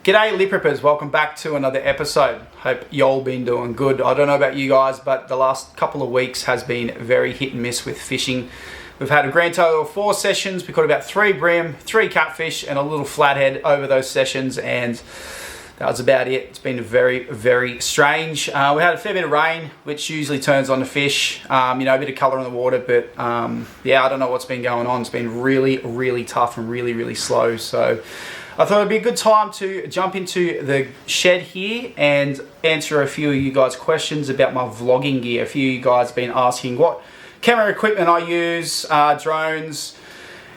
G'day lip rippers, welcome back to another episode. Hope y'all been doing good. I don't know about you guys, but the last couple of weeks has been very hit and miss with fishing. We've had a grand total of 4 sessions. We caught about 3 brim, 3 catfish and a little flathead over those sessions, and that was about it. It's been very, very strange. We had a fair bit of rain, which usually turns on the fish. A bit of colour in the water, but yeah, I don't know what's been going on. It's been really, really tough and really, really slow. So I thought it'd be a good time to jump into the shed here and answer a few of you guys' questions about my vlogging gear. A few of you guys have been asking what camera equipment I use, drones,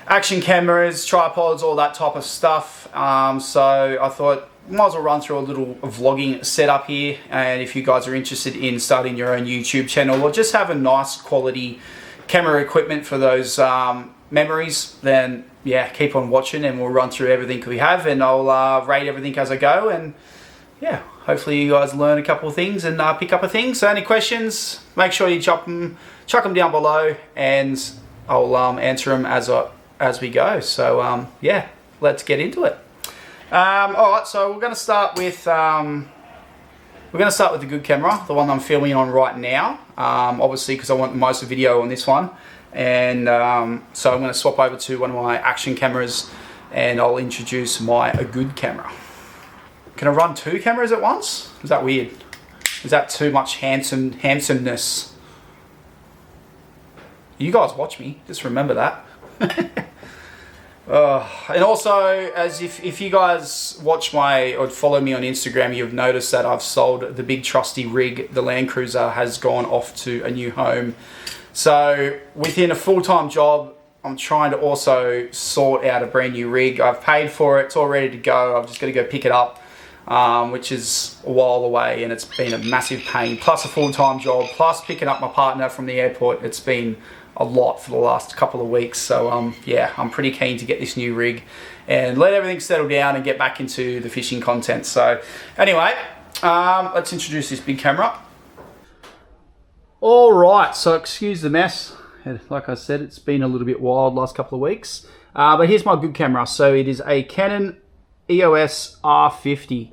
action cameras, tripods, all that type of stuff. So I thought might as well run through a little vlogging setup here, and if you guys are interested in starting your own YouTube channel or just have a nice quality camera equipment for those memories, then yeah, keep on watching and we'll run through everything we have, and I'll rate everything as I go, and yeah, hopefully you guys learn a couple of things and pick up a thing. So any questions, make sure you chuck them down below, and I'll answer them as we go. So yeah, let's get into it. All right, so we're going to start with the good camera, the one I'm filming on right now. Obviously, because I want most of the video on this one. And so I'm going to swap over to one of my action cameras, and I'll introduce my good camera. Can I run 2 cameras at once? Is that weird? Is that too much handsomeness? You guys watch me, just remember that. And also, as if you guys watch or follow me on Instagram, you've noticed that I've sold the big trusty rig. The Land Cruiser has gone off to a new home. So within a full-time job, I'm trying to also sort out a brand new rig. I've paid for it, it's all ready to go. I've just got to go pick it up, which is a while away, and it's been a massive pain. Plus a full-time job, plus picking up my partner from the airport. It's been a lot for the last couple of weeks. So yeah, I'm pretty keen to get this new rig and let everything settle down and get back into the fishing content. So anyway, let's introduce this big camera. All right, so excuse the mess. Like I said, it's been a little bit wild last couple of weeks. But here's my good camera. So it is a Canon EOS R50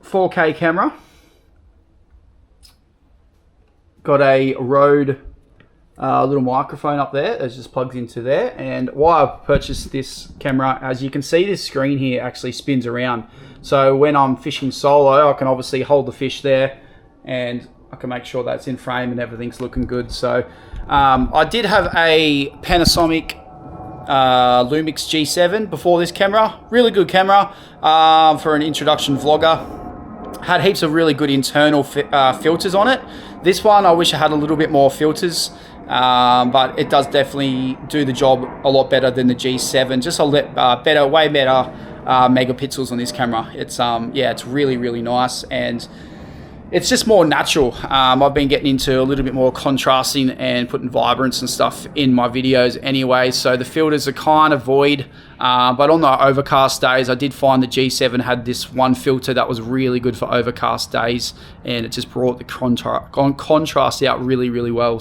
4K camera. Got a Rode little microphone up there that just plugs into there. And why I purchased this camera, as you can see, this screen here actually spins around. So when I'm fishing solo, I can obviously hold the fish there, and I can make sure that's in frame and everything's looking good. So I did have a Panasonic Lumix G7 before this camera. Really good camera for an introduction vlogger. Had heaps of really good internal filters on it. This one, I wish I had a little bit more filters, but it does definitely do the job a lot better than the G7. Just a way better megapixels on this camera. It's yeah, it's really, really nice, and it's just more natural. I've been getting into a little bit more contrasting and putting vibrance and stuff in my videos anyway, so the filters are kind of void. But on the overcast days, I did find the G7 had this one filter that was really good for overcast days, and it just brought the contrast out really, really well.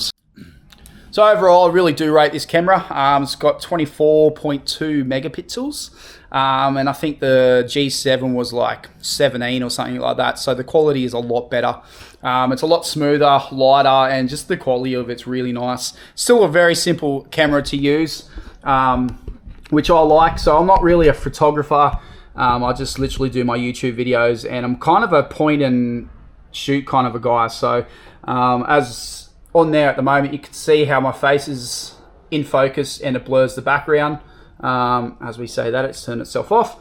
So overall, I really do rate this camera. It's got 24.2 megapixels. And I think the G7 was like 17 or something like that. So the quality is a lot better. It's a lot smoother, lighter, and just the quality of it's really nice. Still a very simple camera to use, which I like. So I'm not really a photographer. I just literally do my YouTube videos, and I'm kind of a point and shoot kind of a guy. So as on there at the moment, you can see how my face is in focus and it blurs the background. As we say that, it's turned itself off.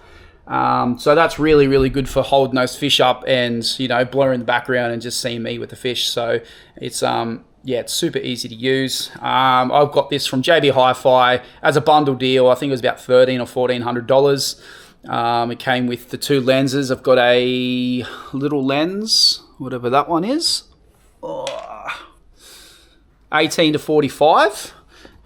So that's really, really good for holding those fish up and, blurring the background and just seeing me with the fish. So it's, yeah, it's super easy to use. I've got this from JB Hi-Fi as a bundle deal. I think it was about $1,300 or $1,400. It came with the 2 lenses. I've got a little lens, whatever that one is, 18 to 45.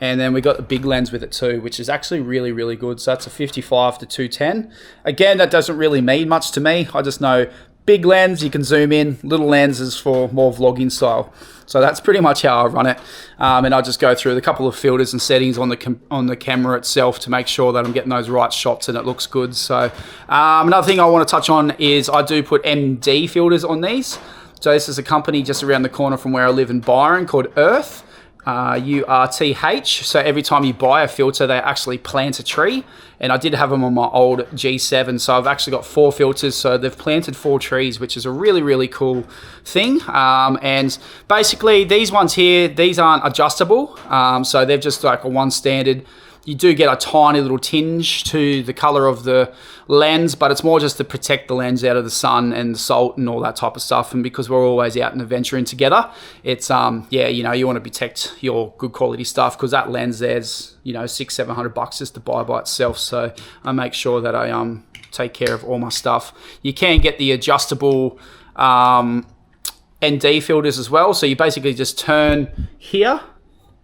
And then we got the big lens with it too, which is actually really, really good. So that's a 55 to 210. Again, that doesn't really mean much to me. I just know big lens, you can zoom in. Little lenses for more vlogging style. So that's pretty much how I run it. And I just go through the couple of filters and settings on the camera itself to make sure that I'm getting those right shots and it looks good. So another thing I want to touch on is I do put MD filters on these. So this is a company just around the corner from where I live in Byron called Earth. URTH. So every time you buy a filter, they actually plant a tree. And I did have them on my old G7. So I've actually got 4 filters. So they've planted 4 trees, which is a really, really cool thing. And basically these ones here, these aren't adjustable. So they're just like a one standard. You do get a tiny little tinge to the color of the lens, but it's more just to protect the lens out of the sun and the salt and all that type of stuff. And because we're always out and adventuring together, it's yeah, you know, you want to protect your good quality stuff, because that lens there's, you know, $600-700 just to buy by itself. So I make sure that I take care of all my stuff. You can get the adjustable ND filters as well. So you basically just turn here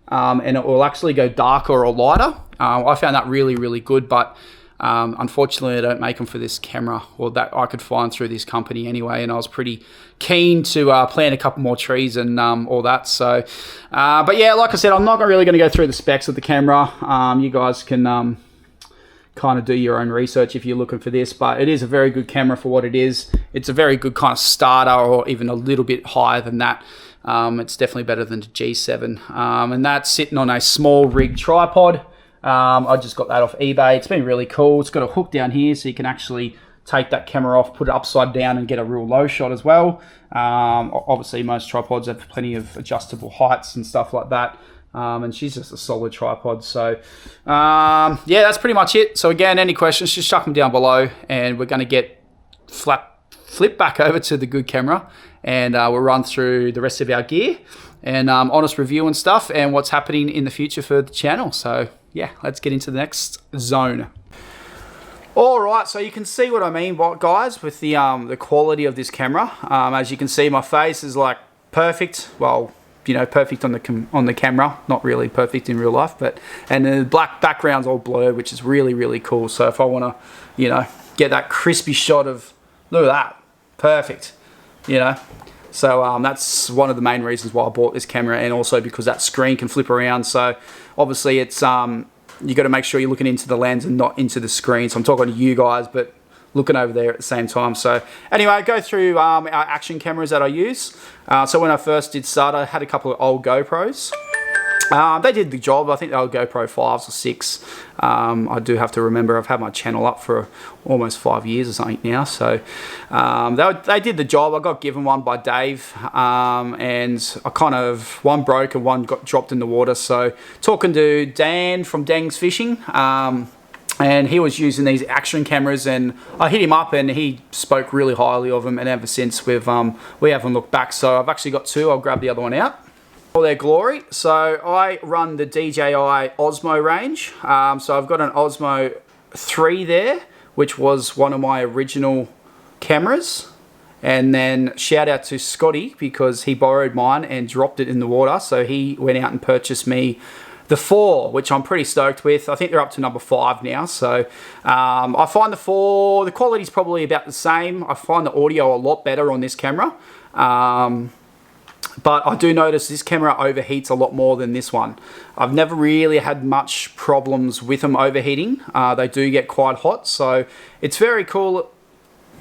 and it will actually go darker or lighter. I found that really, really good, but unfortunately I don't make them for this camera, or that I could find through this company anyway, and I was pretty keen to plant a couple more trees and all that. So but yeah, like I said, I'm not really going to go through the specs of the camera. You guys can kind of do your own research if you're looking for this, but it is a very good camera for what it is. It's a very good kind of starter, or even a little bit higher than that. It's definitely better than the G7, and that's sitting on a small rig tripod. I just got that off eBay. It's been really cool. It's got a hook down here, so you can actually take that camera off, put it upside down, and get a real low shot as well. Obviously, most tripods have plenty of adjustable heights and stuff like that. And she's just a solid tripod. So yeah, that's pretty much it. So again, any questions, just chuck them down below, and we're going to get flip back over to the good camera, and we'll run through the rest of our gear and honest review and stuff, and what's happening in the future for the channel. So yeah, let's get into the next zone. All right, so you can see what I mean, guys, with the quality of this camera. As you can see, my face is like perfect. Well, you know, perfect on the camera, not really perfect in real life, but, and the black background's all blurred, which is really, really cool. So if I want to, you know, get that crispy shot of, look at that, perfect, you know. So that's one of the main reasons why I bought this camera, and also because that screen can flip around. So obviously it's you got to make sure you're looking into the lens and not into the screen. So I'm talking to you guys, but looking over there at the same time. So anyway, go through our action cameras that I use. So when I first did start, I had a couple of old GoPros. They did the job. I think they were GoPro 5s or 6. I do have to remember, I've had my channel up for almost 5 years or something now. So they did the job. I got given one by Dave, and I kind of, one broke and one got dropped in the water. So talking to Dan from Dang's Fishing, and he was using these action cameras, and I hit him up and he spoke really highly of them, and ever since we haven't looked back. So I've actually got 2. I'll grab the other one out. For their glory. So I run the DJI Osmo range. So I've got an Osmo 3 there, which was one of my original cameras. And then shout out to Scotty, because he borrowed mine and dropped it in the water. So he went out and purchased me the 4, which I'm pretty stoked with. I think they're up to number 5 now. So I find the 4, the quality's probably about the same. I find the audio a lot better on this camera. But I do notice this camera overheats a lot more than this one. I've never really had much problems with them overheating. They do get quite hot, so it's very cool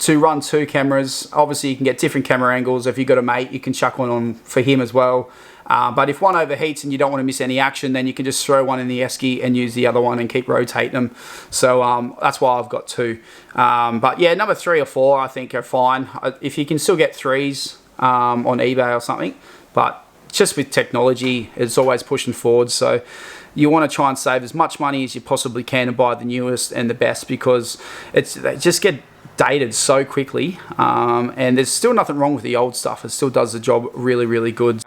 to run 2 cameras. Obviously, you can get different camera angles. If you've got a mate, you can chuck one on for him as well. But if one overheats and you don't want to miss any action, then you can just throw one in the esky and use the other one and keep rotating them. So that's why I've got 2. But yeah, number 3 or 4 I think are fine. If you can still get 3s, on eBay or something, but just with technology, it's always pushing forward. So you want to try and save as much money as you possibly can and buy the newest and the best, because they just get dated so quickly, and there's still nothing wrong with the old stuff. It still does the job really, really good.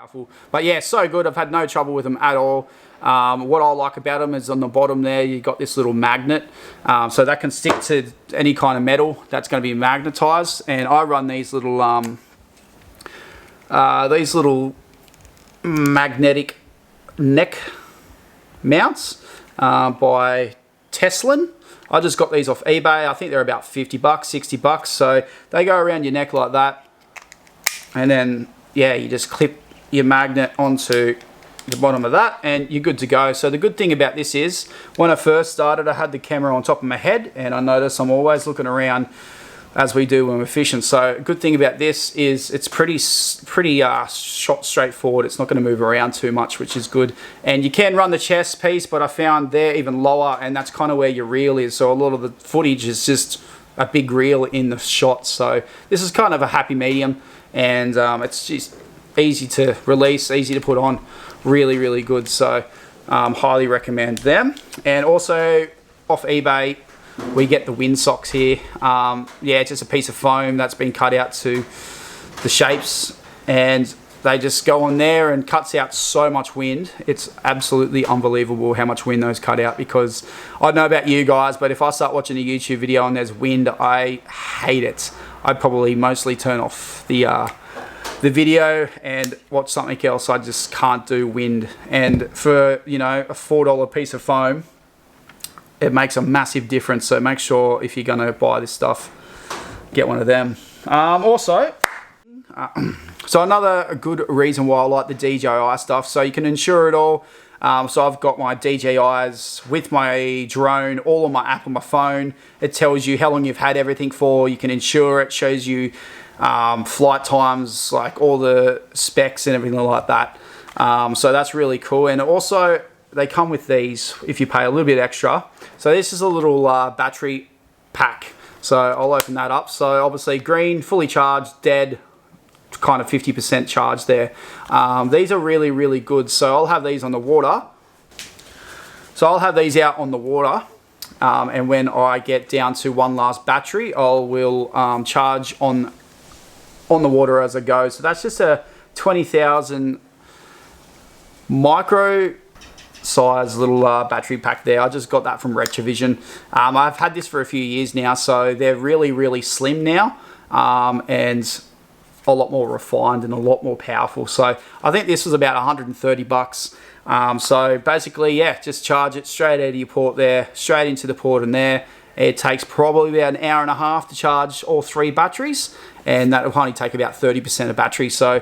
But yeah, so good. I've had no trouble with them at all. What I like about them is on the bottom there, you've got this little magnet, so that can stick to any kind of metal that's going to be magnetized. And I run these little magnetic neck mounts by Teslin. I just got these off eBay. I think they're about 50 bucks, 60 bucks. So they go around your neck like that. And then, yeah, you just clip your magnet onto the bottom of that and you're good to go. So the good thing about this is, when I first started, I had the camera on top of my head, and I notice I'm always looking around as we do when we're fishing. So good thing about this is it's pretty shot straightforward. It's not going to move around too much, which is good. And you can run the chest piece, but I found they're even lower, and that's kind of where your reel is. So a lot of the footage is just a big reel in the shot. So this is kind of a happy medium, and it's just easy to release, easy to put on, really good. So highly recommend them. And also off eBay, we get the wind socks here. Yeah, it's just a piece of foam that's been cut out to the shapes, and they just go on there and cuts out so much wind. It's absolutely unbelievable how much wind those cut out, because I don't know about you guys, but if I start watching a YouTube video and there's wind, I hate it. I'd probably mostly turn off the video and watch something else. I just can't do wind. And for, you know, a $4 piece of foam, it makes a massive difference. So make sure, if you're going to buy this stuff, get one of them. So another good reason why I like the DJI stuff, so you can insure it all. So I've got my DJIs with my drone, all on my app on my phone. It tells you how long you've had everything for. You can insure it, shows you flight times, like all the specs and everything like that. So that's really cool. And also, they come with these if you pay a little bit extra. So this is a little battery pack. So I'll open that up. So obviously green, fully charged, dead, kind of 50% charged there. These are really good. So I'll have these on the water. So I'll have these out on the water. And when I get down to one last battery, I will charge on the water as I go. So that's just a 20,000 micro size little battery pack there. I just got that from Retrovision. I've had this for a few years now, so they're really slim now, and a lot more refined and a lot more powerful. So I think this was about 130 bucks. So basically, yeah, just charge it straight out of your port there, straight into the port in there. It takes probably about an hour and a half to charge all 3 batteries, and that will only take about 30% of battery. So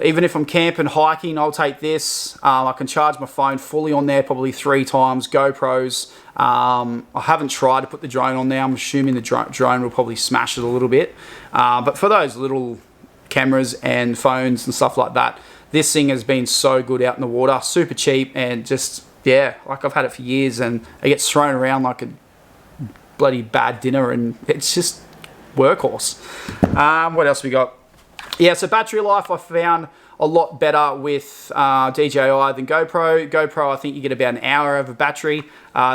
even if I'm camping, hiking, I'll take this. I can charge my phone fully on there probably 3 times. GoPros. I haven't tried to put the drone on there. I'm assuming the drone will probably smash it a little bit. But for those little cameras and phones and stuff like that, this thing has been so good out in the water. Super cheap, and just, yeah, like I've had it for years, and it gets thrown around like a bloody bad dinner, and it's just workhorse. What else we got? Yeah, so battery life I found a lot better with DJI than GoPro. GoPro, I think you get about an hour of a battery.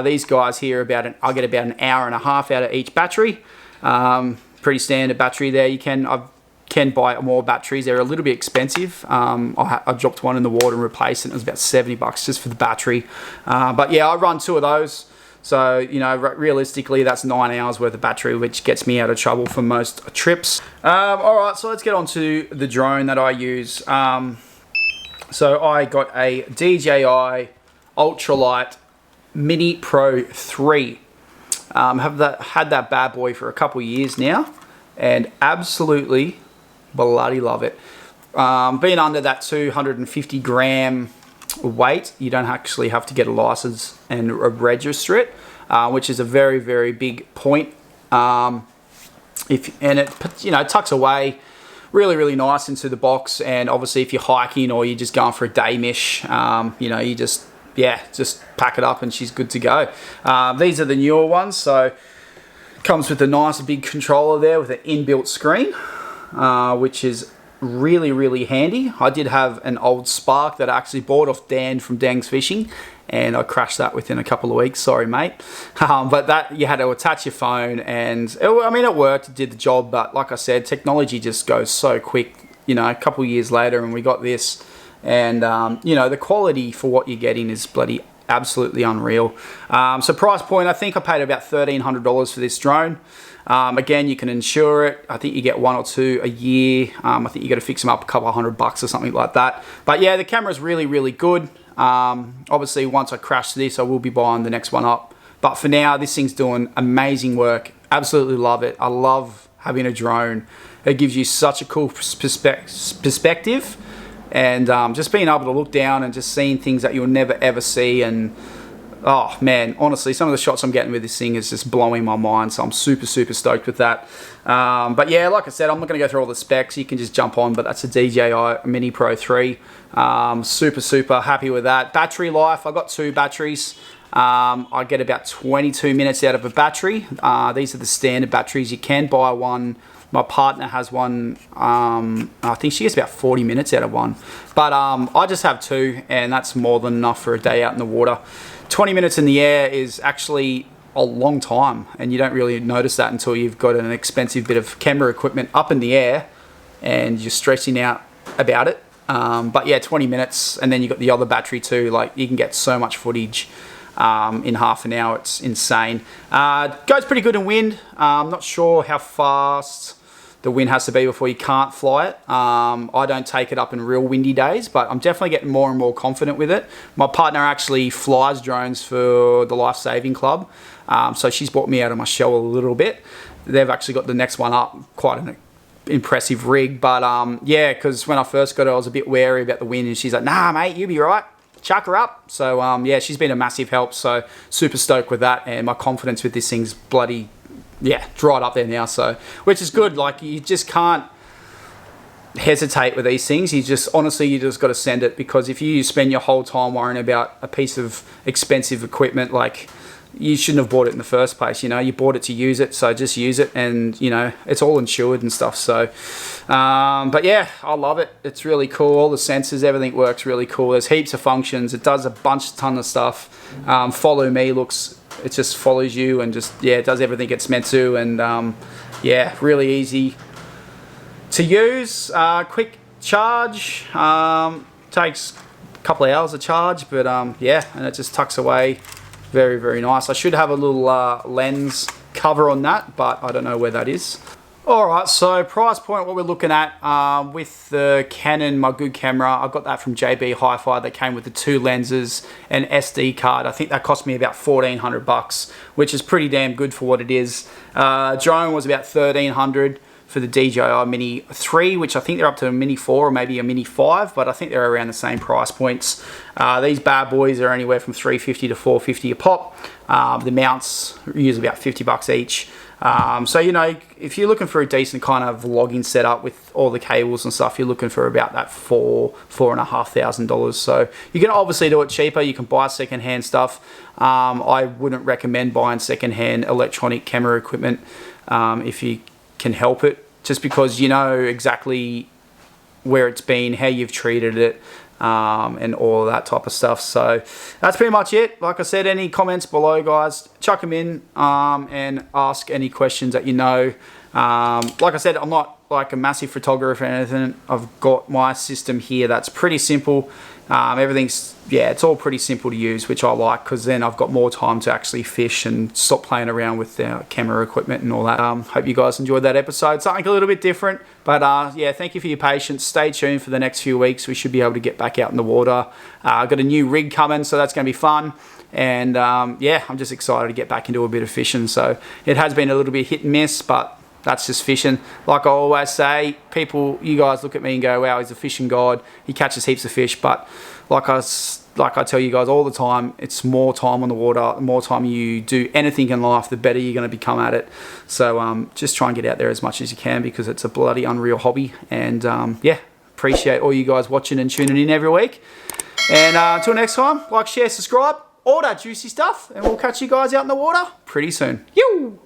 These guys here, I get about an hour and a half out of each battery. Pretty standard battery there. You can buy more batteries. They're a little bit expensive. I dropped one in the water and replaced it. It was about 70 bucks just for the battery. But yeah, I run 2 of those. So, you know, realistically, that's 9 hours worth of battery, which gets me out of trouble for most trips. All right, so let's get on to the drone that I use. So I got a DJI Ultralight Mini Pro 3. Had that bad boy for a couple of years now, and absolutely bloody love it. Being under that 250 gram weight, you don't actually have to get a license and register it, which is a very big point. It, you know, tucks away really nice into the box. And obviously if you're hiking or you're just going for a day mish, you know, you just pack it up and she's good to go. These are the newer ones, so comes with a nice big controller there with an inbuilt screen, which is really handy. I did have an old Spark that I actually bought off Dan from Dang's Fishing, and I crashed that within a couple of weeks. Sorry, mate. But that, you had to attach your phone, and I mean, it worked, it did the job. But like I said, technology just goes so quick. You know, a couple of years later, and we got this, and you know, the quality for what you're getting is bloody absolutely unreal. So price point, I think I paid about $1,300 for this drone. Again, you can insure it. I think you get 1 or 2 a year. I think you got to fix them up a couple of $100 or something like that. But yeah, the camera's really good. Obviously, once I crash this, I will be buying the next one up. But for now, this thing's doing amazing work. Absolutely love it. I love having a drone. It gives you such a cool perspective, and just being able to look down and just seeing things that you'll never ever see. And oh man, honestly, some of the shots I'm getting with this thing is just blowing my mind. So I'm super stoked with that. But yeah, like I said, I'm not going to go through all the specs. You can just jump on, but that's a DJI Mini Pro 3. Super happy with that. Battery life, I got 2 batteries. I get about 22 minutes out of a battery. These are the standard batteries. You can buy one. My partner has one. I think she gets about 40 minutes out of one. But I just have 2, and that's more than enough for a day out in the water. 20 minutes in the air is actually a long time, and you don't really notice that until you've got an expensive bit of camera equipment up in the air and you're stressing out about it. But yeah, 20 minutes, and then you've got the other battery too. Like, you can get so much footage in half an hour. It's insane. Goes pretty good in wind. I'm not sure how fast the wind has to be before you can't fly it. I don't take it up in real windy days, but I'm definitely getting more and more confident with it. My partner actually flies drones for the Life Saving Club, so she's brought me out of my shell a little bit. They've actually got the next one up, quite an impressive rig. But yeah, because when I first got it, I was a bit wary about the wind, and she's like, nah mate, you'll be right, chuck her up. So yeah, she's been a massive help, so super stoked with that, and my confidence with this thing's bloody, yeah, dried up there now. So, which is good. Like, you just can't hesitate with these things. You just, honestly, you just got to send it, because if you spend your whole time worrying about a piece of expensive equipment, like, you shouldn't have bought it in the first place. You know, you bought it to use it, so just use it, and you know, it's all insured and stuff. So but yeah, I love it. It's really cool. All the sensors, everything works really cool. There's heaps of functions. It does a ton of stuff. Follow me looks, it just follows you, and just, yeah, it does everything it's meant to. And yeah, really easy to use. Quick charge, takes a couple of hours to charge, but yeah, and it just tucks away very nice. I should have a little lens cover on that, but I don't know where that is. Alright, so price point, what we're looking at with the Canon, my good camera, I got that from JB Hi-Fi. That came with the 2 lenses and SD card. I think that cost me about $1,400, which is pretty damn good for what it is. Drone was about $1,300 for the DJI Mini 3, which I think they're up to a Mini 4 or maybe a Mini 5, but I think they're around the same price points. These bad boys are anywhere from $350 to $450 a pop. The mounts use about $50 each. So, you know, if you're looking for a decent kind of vlogging setup with all the cables and stuff, you're looking for about that $4,500. So you can obviously do it cheaper. You can buy secondhand stuff. I wouldn't recommend buying secondhand electronic camera equipment if you can help it, just because you know exactly where it's been, how you've treated it, and all of that type of stuff. So that's pretty much it. Like I said, any comments below, guys, chuck them in, and ask any questions that you know. Like I said, I'm not like a massive photographer or anything. I've got my system here that's pretty simple. Everything's, yeah, it's all pretty simple to use, which I like, because then I've got more time to actually fish and stop playing around with the camera equipment and all that. Hope you guys enjoyed that episode. Something a little bit different, but yeah, thank you for your patience. Stay tuned for the next few weeks. We should be able to get back out in the water. I've got a new rig coming, so that's going to be fun. And yeah, I'm just excited to get back into a bit of fishing. So it has been a little bit hit and miss, but that's just fishing. Like I always say, people, you guys look at me and go, wow, he's a fishing god. He catches heaps of fish. But like I tell you guys all the time, it's more time on the water. The more time you do anything in life, the better you're going to become at it. So just try and get out there as much as you can, because it's a bloody unreal hobby. And yeah, appreciate all you guys watching and tuning in every week. And until next time, like, share, subscribe, all that juicy stuff. And we'll catch you guys out in the water pretty soon. Yoo!